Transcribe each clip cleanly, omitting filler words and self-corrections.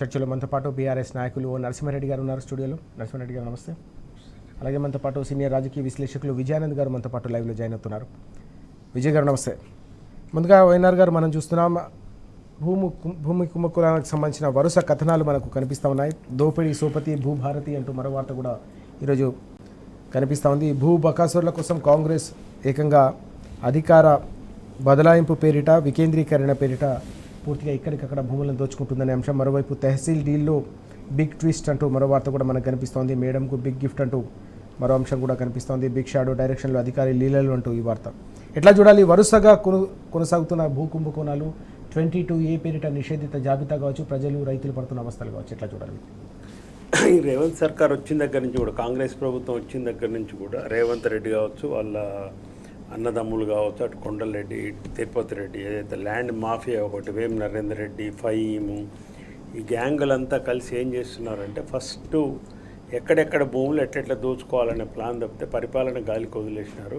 చర్చలో మనతో పాటు బీఆర్ఎస్ నాయకులు నరసింహారెడ్డి గారు ఉన్నారు స్టూడియోలో. నరసింహారెడ్డి గారు నమస్తే. అలాగే మనతో పాటు సీనియర్ రాజకీయ విశ్లేషకులు విజయానంద్ గారు మనతో పాటు లైవ్లో జాయిన్ అవుతున్నారు. విజయ్ గారు నమస్తే. ముందుగా వైఎన్ఆర్ గారు మనం చూస్తున్నాం, భూమి కుంభకోణానికి సంబంధించిన వరుస కథనాలు మనకు కనిపిస్తూ ఉన్నాయి. దోపిడీ సోపతి భూభారతి అంటూ మరో వార్త కూడా ఈరోజు కనిపిస్తూ ఉంది. భూ బకాసురుల కోసం కాంగ్రెస్ ఏకంగా అధికార బదలాయింపు పేరిట, వికేంద్రీకరణ పేరిట పూర్తిగా ఇక్కడికక్కడ భూములను దోచుకుంటుందనే అంశం. మరోవైపు తహసీల్ డీల్లో బిగ్ ట్విస్ట్ అంటూ మరో వార్త కూడా మనకు కనిపిస్తోంది. మేడంకు బిగ్ గిఫ్ట్ అంటూ మరో అంశం కూడా కనిపిస్తోంది. బిగ్ షాడో డైరెక్షన్లో అధికారి లీలలు అంటూ ఈ వార్త. ఎట్లా చూడాలి? వరుసగా కొనసాగుతున్న భూ కుంభకోణాలు, 22A పేరిట నిషేధిత జాబితా కావచ్చు, ప్రజలు రైతులు పడుతున్న అవస్థలు కావచ్చు, ఎట్లా చూడాలి? రేవంత్ సర్కార్ వచ్చిన దగ్గర నుంచి కూడా, కాంగ్రెస్ ప్రభుత్వం వచ్చిన దగ్గర నుంచి కూడా రేవంత్ రెడ్డి కావచ్చు, వాళ్ళ అన్నదమ్ములు కావచ్చు, అటు కొండలరెడ్డి, ఇటు తిరుపతి రెడ్డి, ఏదైతే ల్యాండ్ మాఫియా ఒకటి, వేం నరేందర్ రెడ్డి, ఫయీము, ఈ గ్యాంగులంతా కలిసి ఏం చేస్తున్నారంటే ఫస్ట్ ఎక్కడెక్కడ భూములు ఎట్లెట్లా దోచుకోవాలనే ప్లాన్ తప్పితే పరిపాలన గాలికి వదిలేసినారు.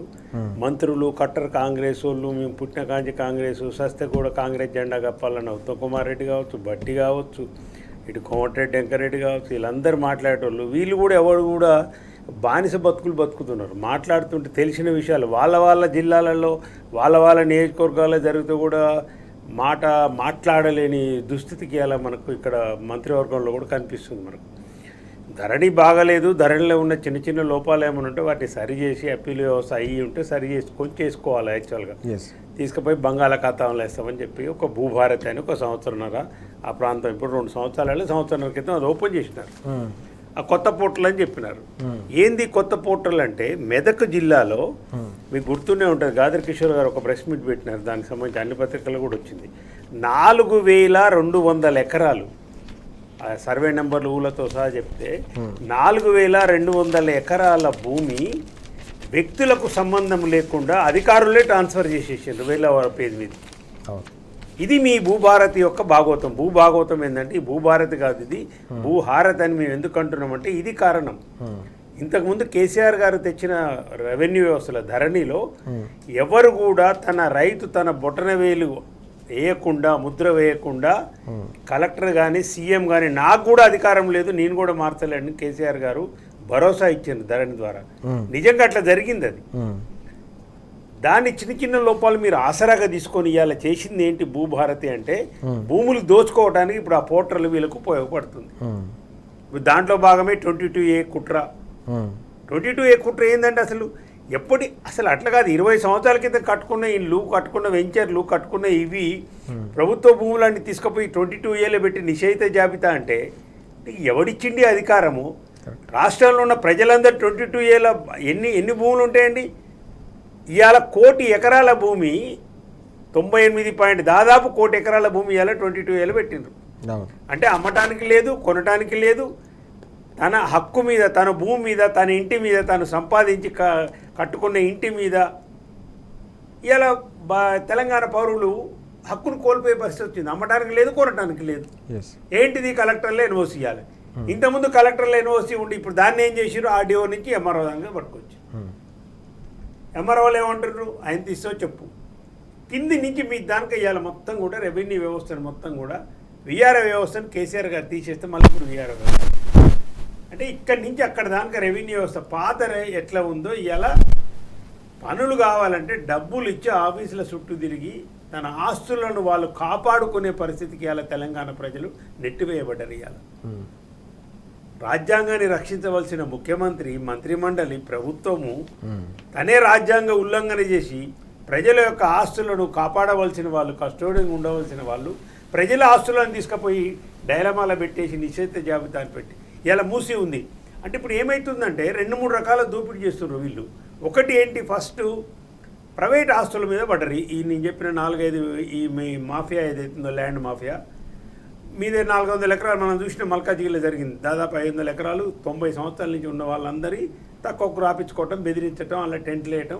మంత్రులు కట్టర్ కాంగ్రెస్ వాళ్ళు, మేము పుట్టిన కాంచి కాంగ్రెస్, సస్తే కూడా కాంగ్రెస్ జెండా కప్పాలని ఉత్తమ్ కుమార్ రెడ్డి కావచ్చు, బట్టి కావచ్చు, ఇటు కోమటిరెడ్డి వెంకరెడ్డి కావచ్చు, వీళ్ళందరూ మాట్లాడేటోళ్ళు. వీళ్ళు కూడా ఎవరు కూడా బానిస బతుకులు బతుకుతున్నారు. మాట్లాడుతుంటే తెలిసిన విషయాలు వాళ్ళ జిల్లాలలో వాళ్ళ నియోజకవర్గాల్లో జరిగితే కూడా మాట్లాడలేని దుస్థితికి అలా మనకు ఇక్కడ మంత్రివర్గంలో కూడా కనిపిస్తుంది. మనకు ధరణి బాగలేదు, ధరణిలో ఉన్న చిన్న చిన్న లోపాలు ఏమైనా ఉంటే వాటిని సరిచేసి అప్పీల్ వ్యవస్థ అయ్యి ఉంటే సరి చేసుకొని చేసుకోవాలి. యాక్చువల్గా తీసుకుపోయి బంగాళాఖాతంలో వేస్తామని చెప్పి ఒక భూభారతి అని ఒక సంవత్సరంన్నర ఆ ప్రాంతం, ఇప్పుడు 2 సంవత్సరాలు సంవత్సరాల క్రితం అది ఓపెన్ చేసినారు. ఆ కొత్త పోర్టల్ అని చెప్పినారు. ఏంది కొత్త పోర్టల్ అంటే, మెదక్ జిల్లాలో మీకు గుర్తునే ఉంటుంది, గాదర్ కిషోర్ గారు ఒక ప్రెస్ మీట్ పెట్టినారు, దానికి సంబంధించి అన్ని పత్రికలు కూడా వచ్చింది. 4200 ఎకరాలు సర్వే నెంబర్లు ఊళ్ళతో సహా చెప్తే 4200 ఎకరాల భూమి వ్యక్తులకు సంబంధం లేకుండా అధికారులే ట్రాన్స్ఫర్ చేసేసారు వేల పేరు మీద. ఇది మీ భూభారతి యొక్క భాగవతం. భూభాగవతం ఏంటంటే ఈ భూభారతి కాదు, ఇది భూహారతి అని మేము ఎందుకు అంటున్నామంటే ఇది కారణం. ఇంతకుముందు కేసీఆర్ గారు తెచ్చిన రెవెన్యూ వ్యవస్థల ధరణిలో ఎవరు కూడా రైతు తన బొటన వేలు వేయకుండా, ముద్ర వేయకుండా కలెక్టర్ కానీ సీఎం కానీ నాకు కూడా అధికారం లేదు, నేను కూడా మార్చలేని కేసీఆర్ గారు భరోసా ఇచ్చారు ధరణి ద్వారా. నిజంగా అట్లా జరిగింది. అది దాన్ని చిన్న చిన్న లోపాలు మీరు ఆసరాగా తీసుకొని ఇవాళ చేసింది ఏంటి భూభారతి అంటే, భూములు దోచుకోవడానికి ఇప్పుడు ఆ పోర్టల్ వీళ్ళకు ఉపయోగపడుతుంది. దాంట్లో భాగమే 22A కుట్ర. 22A కుట్ర ఏంటంటే అసలు అట్లా కాదు. 20 సంవత్సరాల క్రితం కట్టుకున్న ఇల్లు, కట్టుకున్న వెంచర్లు, కట్టుకున్న ఇవి ప్రభుత్వ భూములన్నీ తీసుకుపోయి 22Aలో పెట్టి నిషేధిత జాబితా అంటే ఎవడిచ్చిండి అధికారము? రాష్ట్రంలో ఉన్న ప్రజలందరూ 22Aలో ఎన్ని భూములు ఉంటాయండి? ఇవాళ 1 కోటి ఎకరాల భూమి, 98 దాదాపు 1 కోటి ఎకరాల భూమి ఇవాళ 22Aలో పెట్టిండ్రు. అంటే అమ్మటానికి లేదు, కొనటానికి లేదు. తన హక్కు మీద, తన భూమి మీద, తన ఇంటి మీద, తను సంపాదించి కట్టుకున్న ఇంటి మీద ఇలా తెలంగాణ పౌరులు హక్కును కోల్పోయే పరిస్థితి వచ్చింది. అమ్మటానికి లేదు, కొనటానికి లేదు. ఏంటిది? కలెక్టర్లో ఎన్ఓసి ఇవ్వాలి. ఇంతకుముందు కలెక్టర్లో ఎన్ఓసి ఉండి ఇప్పుడు దాన్ని ఏం చేసారు? ఆర్డీఓ నుంచి ఎంఆర్ఓ దాకా పట్టుకోవచ్చు. ఎంఆర్ఓలు ఏమంటారు? ఆయన తీసో చెప్పు. కింది నుంచి మీ దానికి ఇవ్వాలి. మొత్తం కూడా రెవెన్యూ వ్యవస్థను మొత్తం కూడా విఆర్ఓ వ్యవస్థను కేసీఆర్ గారు తీసేస్తే మళ్ళీ ఇప్పుడు విఆర్ఓ వ్యవస్థ అంటే ఇక్కడి నుంచి అక్కడ దాకా రెవెన్యూ వ్యవస్థ పాత ఎట్లా ఉందో ఇలా పనులు కావాలంటే డబ్బులు ఇచ్చి ఆఫీసుల చుట్టూ తిరిగి తన ఆస్తులను వాళ్ళు కాపాడుకునే పరిస్థితికి ఇలా తెలంగాణ ప్రజలు నెట్టివేయబడ్డారు. ఇవాళ రాజ్యాంగాన్ని రక్షించవలసిన ముఖ్యమంత్రి, మంత్రిమండలి, ప్రభుత్వము తనే రాజ్యాంగ ఉల్లంఘన చేసి ప్రజల యొక్క ఆస్తులను కాపాడవలసిన వాళ్ళు, కస్టోడియన్ ఉండవలసిన వాళ్ళు ప్రజల ఆస్తులను తీసుకుపోయి డైలమాలో పెట్టేసి నిషేధిత జాబితాను పెట్టి ఇలా మూసి ఉంది. అంటే ఇప్పుడు ఏమవుతుందంటే 2-3 రకాల దోపిడీ చేస్తున్నారు వీళ్ళు. ఒకటి ఏంటి? ఫస్ట్ ప్రైవేట్ ఆస్తుల మీద పడ్డరు. ఈ నేను చెప్పిన 4-5 ఈ మీ మాఫియా ఏదైతుందో ల్యాండ్ మాఫియా మీదే 400 ఎకరాలు మనం చూసిన మల్కాజిగిరిలో జరిగింది. దాదాపు 500 ఎకరాలు 90 సంవత్సరాల నుంచి ఉన్న వాళ్ళందరి తక్కువకు రాపించుకోవటం, బెదిరించడం, అలా టెంట్లు వేయటం,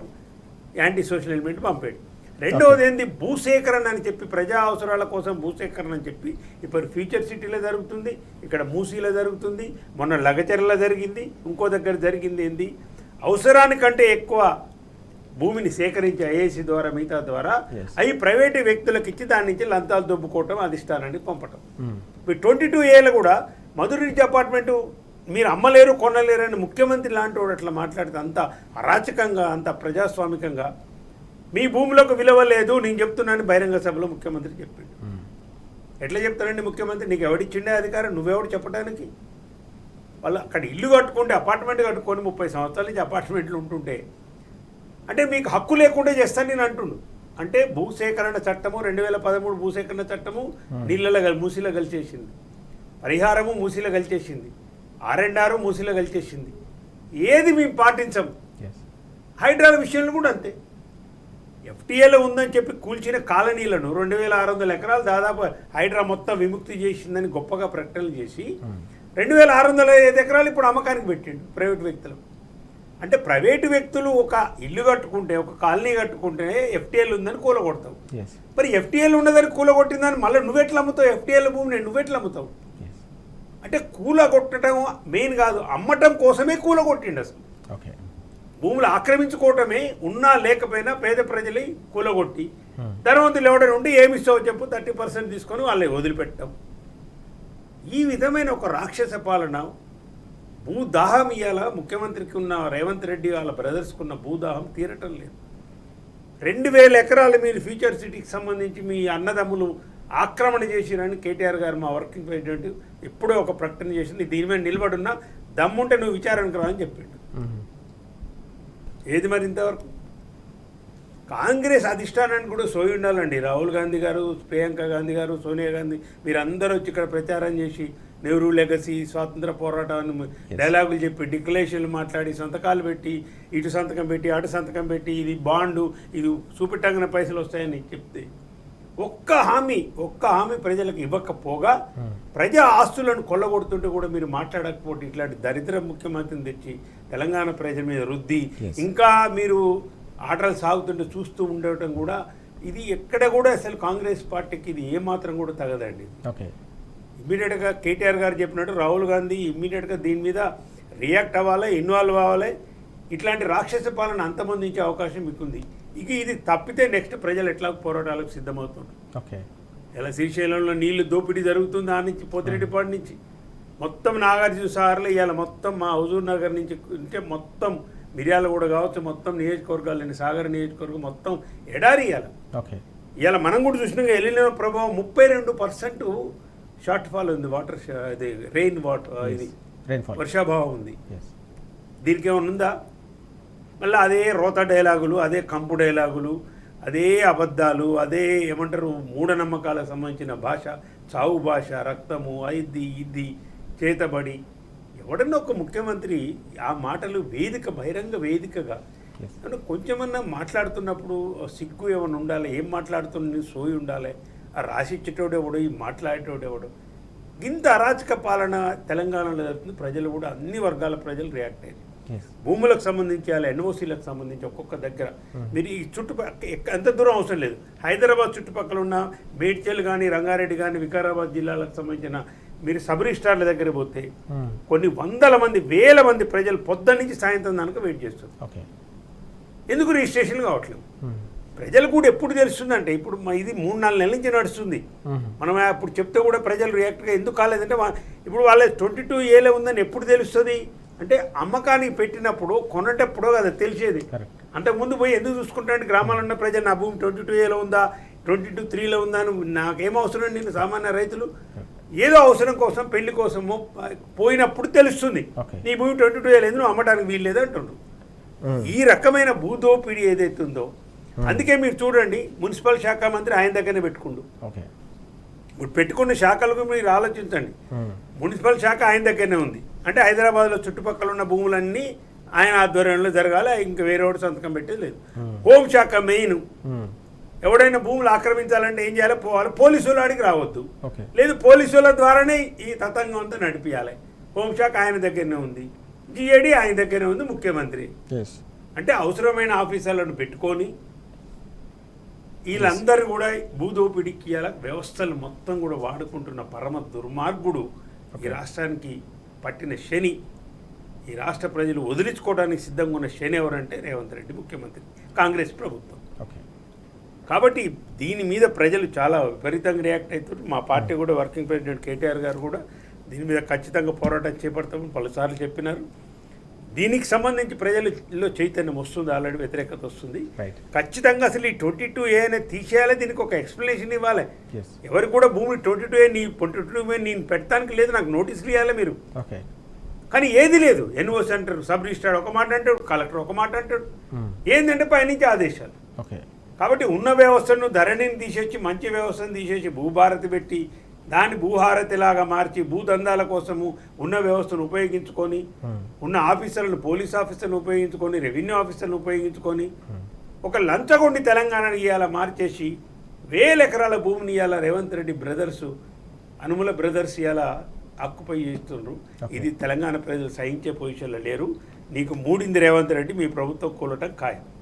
యాంటీ సోషల్ ఎలిమెంట్ పంపేయడం. రెండవది ఏంది? భూసేకరణ అని చెప్పి, ప్రజా అవసరాల కోసం భూసేకరణ అని చెప్పి ఇప్పుడు ఫ్యూచర్ సిటీలో జరుగుతుంది, ఇక్కడ మూసీలో జరుగుతుంది, మొన్న లగచర్లలో జరిగింది, ఇంకో దగ్గర జరిగింది. ఏంది? అవసరానికంటే ఎక్కువ భూమిని సేకరించి ఐఏసీ ద్వారా మిగతా ద్వారా అవి ప్రైవేటు వ్యక్తులకు ఇచ్చి దాని నుంచి లంచాలు దొబ్బుకోవటం, అధిష్టానాన్ని పంపటం. 22A కూడా మధుర రిచ్ అపార్ట్మెంటు మీరు అమ్మలేరు కొనలేరు అని ముఖ్యమంత్రి లాంటి వాడు అట్లా మాట్లాడితే అంత అరాచకంగా అంత ప్రజాస్వామికంగా మీ భూములకు విలువ లేదు నేను చెప్తున్నాను బహిరంగ సభలో ముఖ్యమంత్రి చెప్పిండు. ఎట్లా చెప్తారండి ముఖ్యమంత్రి? నీకు ఎవడిచ్చిండే అధికారం? నువ్వెవడు చెప్పడానికి? వాళ్ళు అక్కడ ఇల్లు కట్టుకుంటే అపార్ట్మెంట్ కట్టుకొని 30 సంవత్సరాల నుంచి అపార్ట్మెంట్లు ఉంటుంటే అంటే మీకు హక్కు లేకుండా చేస్తాను నేను అంటుండు. అంటే భూసేకరణ చట్టము 2013 భూసేకరణ చట్టము నీళ్ళలో మూసీలో కలిసేసింది, పరిహారము మూసీలో కలిసేసింది, R&R మూసీలో కలిసేసింది. ఏది మేము పాటించం. హైడ్రాల విషయంలో కూడా అంతే. FTAలో ఉందని చెప్పి కూల్చిన కాలనీలను 2600 ఎకరాలు దాదాపు హైడ్రా మొత్తం విముక్తి చేసిందని గొప్పగా ప్రకటనలు చేసి 2605 ఎకరాలు ఇప్పుడు అమ్మకానికి పెట్టిండు ప్రైవేటు వ్యక్తులకు. అంటే ప్రైవేటు వ్యక్తులు ఒక ఇల్లు కట్టుకుంటే ఒక కాలనీ కట్టుకుంటే FTAలు ఉందని కూలగొడతావు. మరి FTAలు ఉన్నదని కూలగొట్టిందని మళ్ళీ నువ్వెట్లా అమ్ముతావు? FTAల భూమిని నువ్వెట్లా అమ్ముతావు? అంటే కూలగొట్టడం మెయిన్ కాదు, అమ్మటం కోసమే కూలగొట్టిండు. అసలు భూములు ఆక్రమించుకోవటమే ఉన్నా లేకపోయినా పేద ప్రజలై కూలగొట్టి ధనవంతులు ఎవడని ఉండి ఏమి ఇస్తావో చెప్పు 30% తీసుకొని వాళ్ళని వదిలిపెట్టడం. ఈ విధమైన ఒక రాక్షస పాలన, భూదాహం ఇవాళ ముఖ్యమంత్రికి ఉన్న రేవంత్ రెడ్డి వాళ్ళ బ్రదర్స్కి ఉన్న భూదాహం తీరటం లేదు. 2000 ఎకరాలు మీరు ఫ్యూచర్ సిటీకి సంబంధించి మీ అన్నదమ్ములు ఆక్రమణ చేసిరని KTR గారు మా వర్కింగ్ ప్రెసిడెంట్ ఎప్పుడో ఒక ప్రకటన చేసింది. దీని మీద నిలబడున్నా దమ్ముంటే నువ్వు విచారణకు రా అని చెప్పిండు. ఏది మరి ఇంతవరకు? కాంగ్రెస్ అధిష్టానానికి కూడా సోయి ఉండాలండి. రాహుల్ గాంధీ గారు, ప్రియాంక గాంధీ గారు, సోనియా గాంధీ మీరందరూ వచ్చి ఇక్కడ ప్రచారం చేసి నెహ్రూ లెగసీ, స్వాతంత్ర పోరాటాన్ని డైలాగులు చెప్పి డిక్లరేషన్లు మాట్లాడి సంతకాలు పెట్టి ఇటు సంతకం పెట్టి అటు సంతకం పెట్టి ఇది బాండు ఇది చూపెట్టంగానే పైసలు వస్తాయని చెప్తే ఒక్క హామీ ప్రజలకు ఇవ్వకపోగా ప్రజా ఆస్తులను కొల్లగొడుతుంటే కూడా మీరు మాట్లాడకపోతే ఇట్లాంటి దరిద్ర ముఖ్యమంత్రిని తెచ్చి తెలంగాణ ప్రజల మీద రుద్ది ఇంకా మీరు ఆటలు సాగుతుంటే చూస్తూ ఉండటం కూడా ఇది ఎక్కడ కూడా అసలు కాంగ్రెస్ పార్టీకి ఇది ఏమాత్రం కూడా తగదండి. ఇమ్మీడియట్గా KTR గారు చెప్పినట్టు రాహుల్ గాంధీ ఇమ్మీడియట్గా దీని మీద రియాక్ట్ అవ్వాలి, ఇన్వాల్వ్ అవ్వాలి. ఇట్లాంటి రాక్షస పాలన అంతమొందించే అవకాశం మీకుంది. ఇక ఇది తప్పితే నెక్స్ట్ ప్రజలు ఎట్లా పోరాటాలకు సిద్ధమవుతున్నారు. ఇలా శ్రీశైలంలో నీళ్లు దోపిడీ జరుగుతుంది, ఆ నుంచి పోతిరెడ్డిపాడు నుంచి మొత్తం నాగార్జున సాగర్లో ఇవాళ మొత్తం మా హుజూర్ నగర్ నుంచి అంటే మొత్తం మిర్యాలగూడ కావచ్చు మొత్తం నియోజకవర్గాలు సాగర్ నియోజకవర్గం మొత్తం ఎడారి ఇవాళ మనం కూడా చూసినాక వెళ్ళిన ప్రభావం 32% షార్ట్ ఫాల్ ఉంది. వాటర్ ఇది రెయిన్ వాటర్ ఇది వర్షాభావం ఉంది. దీనికి ఏమైనా ఉందా? మళ్ళీ అదే రోత డైలాగులు, అదే కంపు డైలాగులు, అదే అబద్ధాలు, అదే ఏమంటారు మూఢనమ్మకాలకు సంబంధించిన భాష, చావు భాష, రక్తము ఇది ఇది చేతబడి. ఎవడన్నా ఒక ముఖ్యమంత్రి ఆ మాటలు బహిరంగ వేదికగా కొంచెమన్నా మాట్లాడుతున్నప్పుడు సిగ్గు ఏమైనా ఉండాలి. ఏం మాట్లాడుతున్న సోయి ఉండాలి. ఆ రాసిచ్చేటోడు ఎవడు, ఈ మాట్లాడేటోడు ఎవడు. ఇంత అరాచక పాలన తెలంగాణలో జరుగుతుంది. ప్రజలు కూడా అన్ని వర్గాల ప్రజలు రియాక్ట్ అయ్యారు. భూములకు సంబంధించి అలా NOCలకు సంబంధించి ఒక్కొక్క దగ్గర మీరు ఈ చుట్టుపక్కల ఎంత దూరం అవసరం లేదు. హైదరాబాద్ చుట్టుపక్కల ఉన్న మేడ్చల్ కానీ రంగారెడ్డి కానీ వికారాబాద్ జిల్లాలకు సంబంధించిన మీరు సబ్ రిజిస్ట్రార్ల దగ్గర పోతే కొన్ని వందల మంది వేల మంది ప్రజలు పొద్దున్న నుంచి సాయంత్రం దానికి వెయిట్ చేస్తారు. ఎందుకు రిజిస్ట్రేషన్ కావట్లేదు? ప్రజలు కూడా ఎప్పుడు తెలుస్తుందంటే ఇప్పుడు ఇది 3-4 నెలల నుంచి నడుస్తుంది. మనం అప్పుడు చెప్తే కూడా ప్రజలు రియాక్ట్గా ఎందుకు కాలేదంటే ఇప్పుడు వాళ్ళ 22Aలో ఉందని ఎప్పుడు తెలుస్తుంది అంటే అమ్మకానికి పెట్టినప్పుడు కొనేటప్పుడు అది తెలిసేది. అంతకుముందు పోయి ఎందుకు చూసుకుంటానంటే గ్రామాల్లో ఉన్న ప్రజలు నా భూమి 22Aలో ఉందా 22-3లో ఉందా అని నాకేం అవసరం. నేను సామాన్య రైతులు ఏదో అవసరం కోసం పెళ్లి కోసమో పోయినప్పుడు తెలుస్తుంది నీ భూమి 22Aలో ఎందుకు అమ్మటానికి వీల్లేదు అంటుండ్రు. ఈ రకమైన భూదోపిడీ ఏదైతే ఉందో అందుకే మీరు చూడండి మున్సిపల్ శాఖ మంత్రి ఆయన దగ్గరనే పెట్టుకుండు. ఇప్పుడు పెట్టుకున్న శాఖలకు మీరు ఆలోచించండి. మున్సిపల్ శాఖ ఆయన దగ్గరనే ఉంది అంటే హైదరాబాద్లో చుట్టుపక్కల ఉన్న భూములన్నీ ఆయన ఆధ్వర్యంలో జరగాలి. ఇంకా వేరే వాడు సంతకం పెట్టేది లేదు. హోంశాఖ మెయిన్. ఎవడైనా భూములు ఆక్రమించాలంటే ఏం చేయాలి? పోవాలి. పోలీసుల ఆడికి రావద్దు, లేదు పోలీసుల ద్వారానే ఈ తతంగం అంతా నడిపించాలి. హోంశాఖ ఆయన దగ్గరనే ఉంది, GAD ఆయన దగ్గరనే ఉంది, ముఖ్యమంత్రి. అంటే అవసరమైన ఆఫీసర్లను పెట్టుకొని వీళ్ళందరూ కూడా భూదోపిడికి వ్యవస్థలు మొత్తం కూడా వాడుకుంటున్న పరమ దుర్మార్గుడు. ఈ రాష్ట్రానికి పట్టిన శని, ఈ రాష్ట్ర ప్రజలు వదిలించుకోవడానికి సిద్ధంగా ఉన్న శని ఎవరంటే రేవంత్ రెడ్డి ముఖ్యమంత్రి, కాంగ్రెస్ ప్రభుత్వం. కాబట్టి దీని మీద ప్రజలు చాలా విపరీతంగా రియాక్ట్ అవుతారు. మా పార్టీ కూడా వర్కింగ్ ప్రెసిడెంట్ కేటీఆర్ గారు కూడా దీని మీద ఖచ్చితంగా పోరాటం చేపడతామని పలుసార్లు చెప్పినారు. దీనికి సంబంధించి ప్రజలలో చైతన్యం వస్తుంది, ఆల్రెడీ వ్యతిరేకత వస్తుంది. రైట్. ఖచ్చితంగా అసలు ఈ 22A అనేది తీసేయాలి, దీనికి ఒక ఎక్స్ప్లెనేషన్ ఇవ్వాలి. ఎస్. ఎవరు కూడా భూమి 22A 22A నేను పెట్టడానికి లేదు, నాకు నోటీసులు ఇవ్వాలి మీరు. ఓకే. కానీ ఏది లేదు. ఎన్ఓసి అంటారు, సబ్ రిజిస్ట్రార్ ఒక మాట అంటాడు, కలెక్టర్ ఒక మాట అంటాడు. ఏంటంటే పైనుంచి ఆదేశాలు. ఓకే. కాబట్టి ఉన్న వ్యవస్థను ధరణిని తీసేసి మంచి వ్యవస్థను తీసేసి భూభారతి పెట్టి దాన్ని భూహారతిలాగా మార్చి భూదందాల కోసము ఉన్న వ్యవస్థను ఉపయోగించుకొని ఉన్న ఆఫీసర్లను, పోలీస్ ఆఫీసర్లను ఉపయోగించుకొని, రెవెన్యూ ఆఫీసర్లను ఉపయోగించుకొని ఒక లంచగొండి తెలంగాణని ఇవాళ మార్చేసి 1000 ఎకరాల భూమిని ఇవాళ రేవంత్ రెడ్డి బ్రదర్స్, అనుముల బ్రదర్స్ ఇవాళ ఆక్యుపై చేస్తుండ్రు. ఇది తెలంగాణ ప్రజలు సహించే పొజిషన్లో లేరు. నీకు మూడింది రేవంత్ రెడ్డి, మీ ప్రభుత్వం కూలటం ఖాయం.